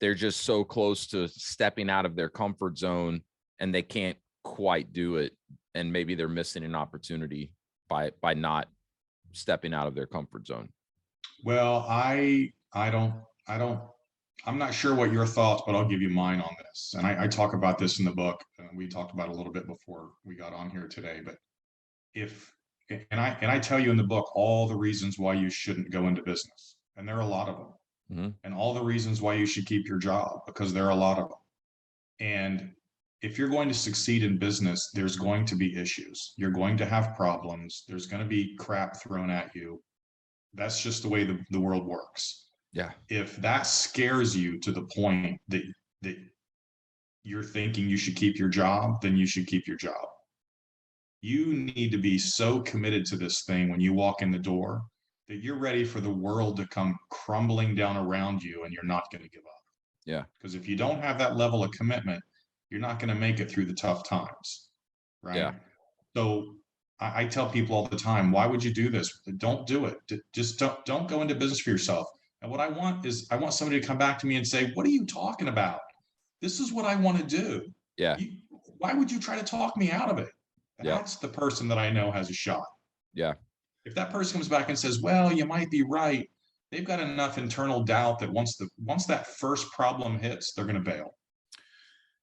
Speaker 1: they're just so close to stepping out of their comfort zone and they can't quite do it, and maybe they're missing an opportunity by not stepping out of their comfort zone?
Speaker 2: Well, I'm not sure what your thoughts, but I'll give you mine on this. And I talk about this in the book. We talked about it a little bit before we got on here today. But I tell you in the book all the reasons why you shouldn't go into business, and there are a lot of them. Mm-hmm. And all the reasons why you should keep your job, because there are a lot of them. And if you're going to succeed in business, there's going to be issues. You're going to have problems. There's going to be crap thrown at you. That's just the way the world works.
Speaker 1: Yeah.
Speaker 2: If that scares you to the point that you're thinking you should keep your job, then you should keep your job. You need to be so committed to this thing when you walk in the door that you're ready for the world to come crumbling down around you and you're not going to give up.
Speaker 1: Yeah.
Speaker 2: Because if you don't have that level of commitment, you're not going to make it through the tough times. Right.
Speaker 1: Yeah.
Speaker 2: So I tell people all the time, why would you do this? Don't do it. Just don't go into business for yourself. And what I want is I want somebody to come back to me and say, what are you talking about? This is what I want to do.
Speaker 1: Yeah.
Speaker 2: Why would you try to talk me out of it? That's the person that I know has a shot.
Speaker 1: Yeah.
Speaker 2: If that person comes back and says, well, you might be right, they've got enough internal doubt that once that first problem hits, they're going to bail.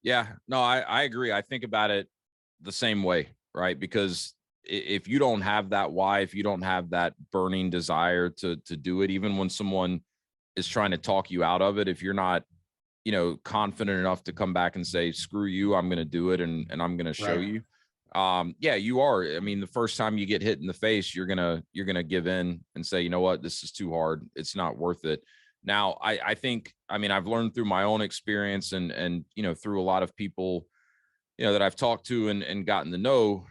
Speaker 1: Yeah, no, I agree. I think about it the same way, right? Because if you don't have that why, if you don't have that burning desire to do it, even when someone is trying to talk you out of it, if you're not, confident enough to come back and say, screw you, I'm going to do it. And I'm going to show you. Yeah, you are. I mean, the first time you get hit in the face, you're going to give in and say, you know what, this is too hard. It's not worth it. Now, I think, I've learned through my own experience and, through a lot of people, that I've talked to and gotten to know,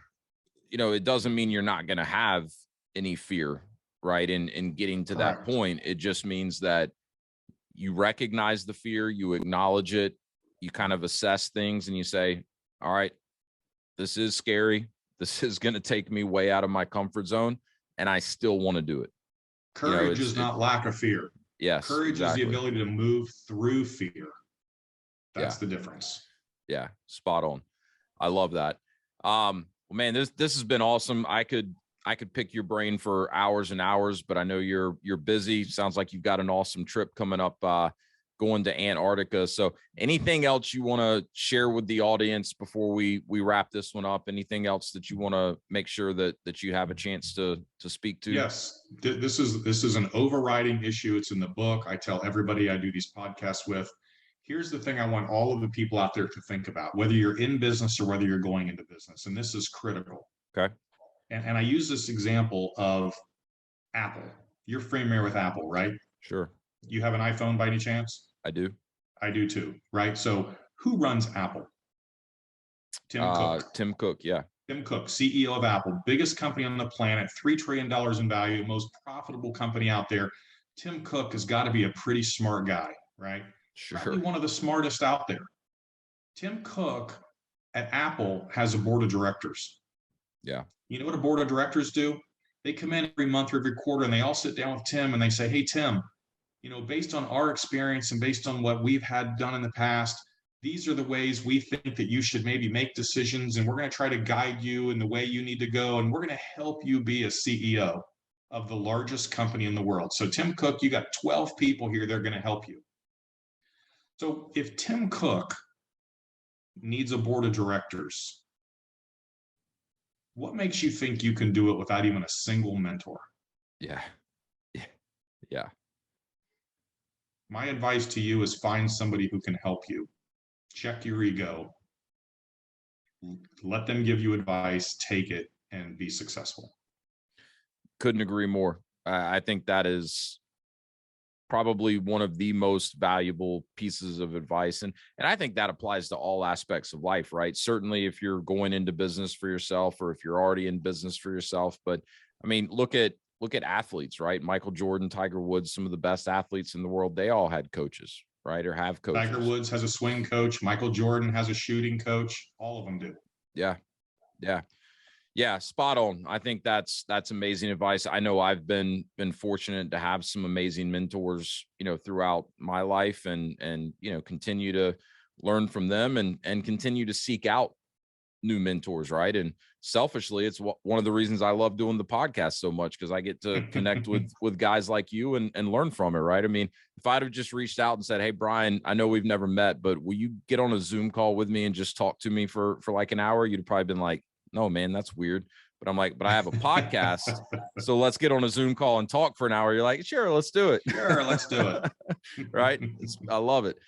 Speaker 1: it doesn't mean you're not going to have any fear, right? In getting to that point, it just means that you recognize the fear, you acknowledge it, you kind of assess things and you say, all right, this is scary. This is going to take me way out of my comfort zone and I still want to do it.
Speaker 2: Courage is not lack of fear.
Speaker 1: Yes.
Speaker 2: Courage is the ability to move through fear. That's the difference.
Speaker 1: Yeah. Spot on. I love that. Well, man, this has been awesome. I could pick your brain for hours and hours, but I know you're busy. Sounds like you've got an awesome trip coming up, going to Antarctica. So anything else you want to share with the audience before we wrap this one up? Anything else that you want to make sure that you have a chance to speak to?
Speaker 2: Yes, this is an overriding issue. It's in the book. I tell everybody I do these podcasts with. Here's the thing I want all of the people out there to think about, whether you're in business or whether you're going into business. And this is critical.
Speaker 1: Okay.
Speaker 2: And I use this example of Apple. You're familiar with Apple, right?
Speaker 1: Sure.
Speaker 2: You have an iPhone by any chance?
Speaker 1: I do.
Speaker 2: I do too, right? So who runs Apple? Tim Cook.
Speaker 1: Tim Cook, yeah.
Speaker 2: Tim Cook, CEO of Apple, biggest company on the planet, $3 trillion in value, most profitable company out there. Tim Cook has got to be a pretty smart guy, right?
Speaker 1: Sure.
Speaker 2: Probably one of the smartest out there. Tim Cook at Apple has a board of directors.
Speaker 1: Yeah.
Speaker 2: You know what a board of directors do? They come in every month or every quarter and they all sit down with Tim and they say, hey, Tim, based on our experience and based on what we've had done in the past, these are the ways we think that you should maybe make decisions. And we're going to try to guide you in the way you need to go. And we're going to help you be a CEO of the largest company in the world. So Tim Cook, you got 12 people here. They're going to help you. So if Tim Cook needs a board of directors, what makes you think you can do it without even a single mentor?
Speaker 1: Yeah. Yeah.
Speaker 2: My advice to you is find somebody who can help you. Check your ego. Let them give you advice, take it, and be successful.
Speaker 1: Couldn't agree more. I think that is probably one of the most valuable pieces of advice. And I think that applies to all aspects of life, right? Certainly if you're going into business for yourself or if you're already in business for yourself. But look at athletes, right? Michael Jordan, Tiger Woods, some of the best athletes in the world, they all had coaches, right? Or have coaches.
Speaker 2: Tiger Woods has a swing coach. Michael Jordan has a shooting coach. All of them do.
Speaker 1: Yeah. Yeah. Yeah, spot on. I think that's amazing advice. I know I've been fortunate to have some amazing mentors, throughout my life and continue to learn from them and continue to seek out new mentors, right? And selfishly, it's one of the reasons I love doing the podcast so much, because I get to connect with guys like you and learn from it, right? If I'd have just reached out and said, hey, Brian, I know we've never met, but will you get on a Zoom call with me and just talk to me for like an hour? You'd have probably been like, no, man, that's weird. But I'm like, but I have a podcast. So let's get on a Zoom call and talk for an hour. You're like, sure, let's do it.
Speaker 2: Sure, let's do it.
Speaker 1: Right. I love it.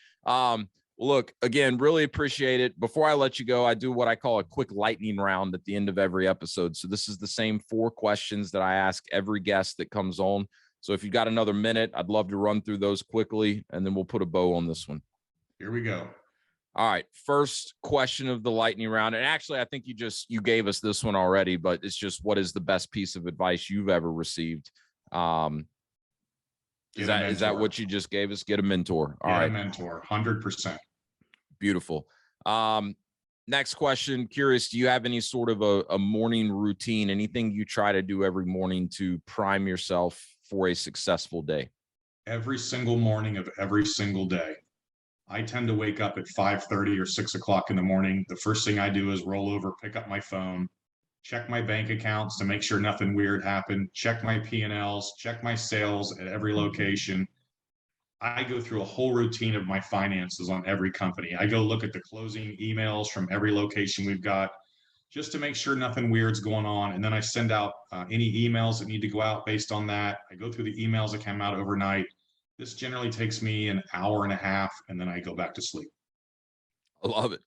Speaker 1: Look, again, really appreciate it. Before I let you go, I do what I call a quick lightning round at the end of every episode. So this is the same 4 questions that I ask every guest that comes on. So if you got another minute, I'd love to run through those quickly, and then we'll put a bow on this one.
Speaker 2: Here we go.
Speaker 1: All right. First question of the lightning round. And actually, I think you gave us this one already, but it's just, what is the best piece of advice you've ever received? Is that what you just gave us? Get a mentor. All right.
Speaker 2: Get a mentor, 100%.
Speaker 1: Beautiful. Next question. Curious, do you have any sort of a morning routine, anything you try to do every morning to prime yourself for a successful day?
Speaker 2: Every single morning of every single day. I tend to wake up at 5:30 or 6 o'clock in the morning. The first thing I do is roll over, pick up my phone, check my bank accounts to make sure nothing weird happened, check my P&Ls, check my sales at every location. I go through a whole routine of my finances on every company. I go look at the closing emails from every location we've got just to make sure nothing weird's going on. And then I send out any emails that need to go out based on that. I go through the emails that come out overnight. This generally takes me an hour and a half, and then I go back to sleep.
Speaker 1: I love it.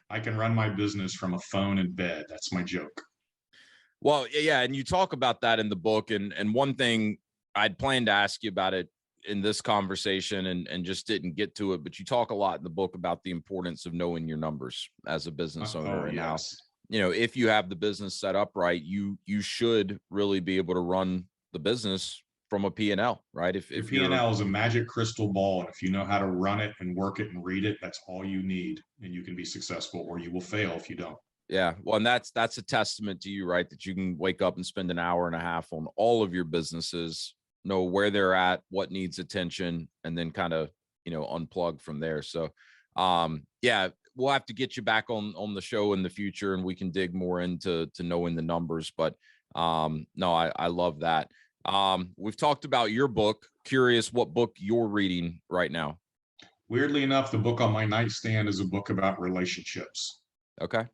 Speaker 2: I can run my business from a phone in bed. That's my joke.
Speaker 1: Well, yeah, and you talk about that in the book. And one thing I'd planned to ask you about it in this conversation and just didn't get to it, but you talk a lot in the book about the importance of knowing your numbers as a business owner. And
Speaker 2: yes.
Speaker 1: how, you know, if you have the business set up right, you should really be able to run the business from a P&L, right? If
Speaker 2: P&L is a magic crystal ball, and if you know how to run it and work it and read it, that's all you need, and you can be successful, or you will fail if you don't.
Speaker 1: Yeah. Well, and that's a testament to you, right? That you can wake up and spend an hour and a half on all of your businesses, know where they're at, what needs attention, and then kind of, you know, unplug from there. So, yeah, we'll have to get you back on the show in the future, and we can dig more into knowing the numbers. But no, I love that. We've talked about your book. Curious what book you're reading right now.
Speaker 2: Weirdly enough, the book on my nightstand is a book about relationships.
Speaker 1: Okay.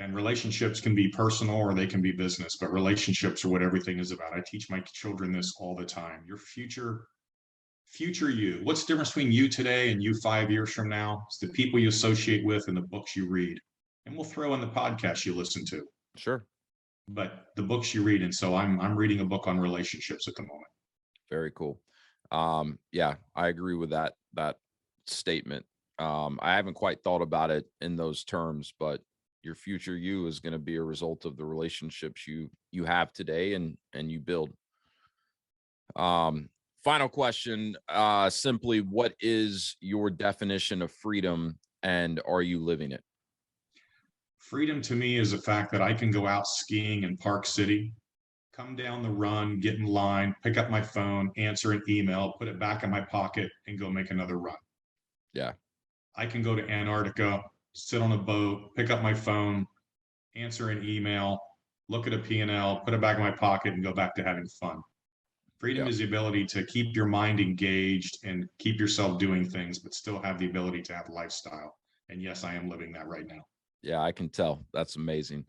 Speaker 2: And relationships can be personal or they can be business, but relationships are what everything is about. I teach my children this all the time. Your future you. What's the difference between you today and you 5 years from now? It's the people you associate with and the books you read. And we'll throw in the podcasts you listen to.
Speaker 1: Sure.
Speaker 2: But the books you read. And so I'm reading a book on relationships at the moment.
Speaker 1: Very cool. Yeah, I agree with that statement. I haven't quite thought about it in those terms, but your future you is going to be a result of the relationships you have today and you build. Final question, simply, what is your definition of freedom, and are you living it?
Speaker 2: Freedom to me is the fact that I can go out skiing in Park City, come down the run, get in line, pick up my phone, answer an email, put it back in my pocket, and go make another run.
Speaker 1: Yeah.
Speaker 2: I can go to Antarctica, sit on a boat, pick up my phone, answer an email, look at a P&L, put it back in my pocket, and go back to having fun. Freedom is the ability to keep your mind engaged and keep yourself doing things, but still have the ability to have a lifestyle. And yes, I am living that right now.
Speaker 1: Yeah, I can tell. That's amazing.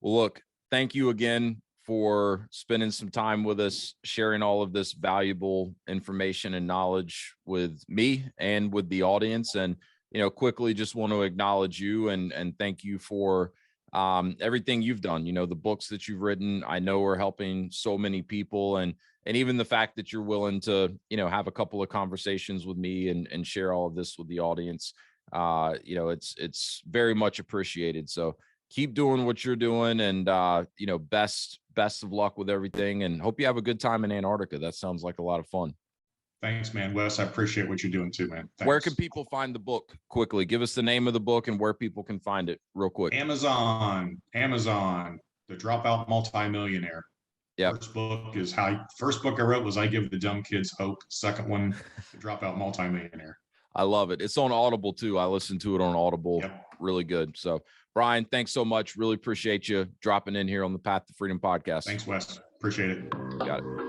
Speaker 1: Well, look, thank you again for spending some time with us, sharing all of this valuable information and knowledge with me and with the audience. And, you know, quickly just want to acknowledge you and thank you for everything you've done. You know, the books that you've written, I know are helping so many people, and even the fact that you're willing to, you know, have a couple of conversations with me and share all of this with the audience. You know, it's very much appreciated. So keep doing what you're doing, and you know, best of luck with everything, and hope you have a good time in Antarctica. That sounds like a lot of fun.
Speaker 2: Thanks, man. Wes, I appreciate what you're doing too, man. Thanks.
Speaker 1: Where can people find the book? Quickly, give us the name of the book and where people can find it real quick.
Speaker 2: Amazon, The Dropout Multi-Millionaire.
Speaker 1: Yeah.
Speaker 2: First book I wrote was I Give the Dumb Kids Hope. Second one, The Dropout Multi-Millionaire.
Speaker 1: I love it. It's on Audible too. I listened to it on Audible.
Speaker 2: Yep.
Speaker 1: Really good. So Brian, thanks so much. Really appreciate you dropping in here on the Path to Freedom podcast.
Speaker 2: Thanks, Wes. Appreciate it.
Speaker 1: Got it.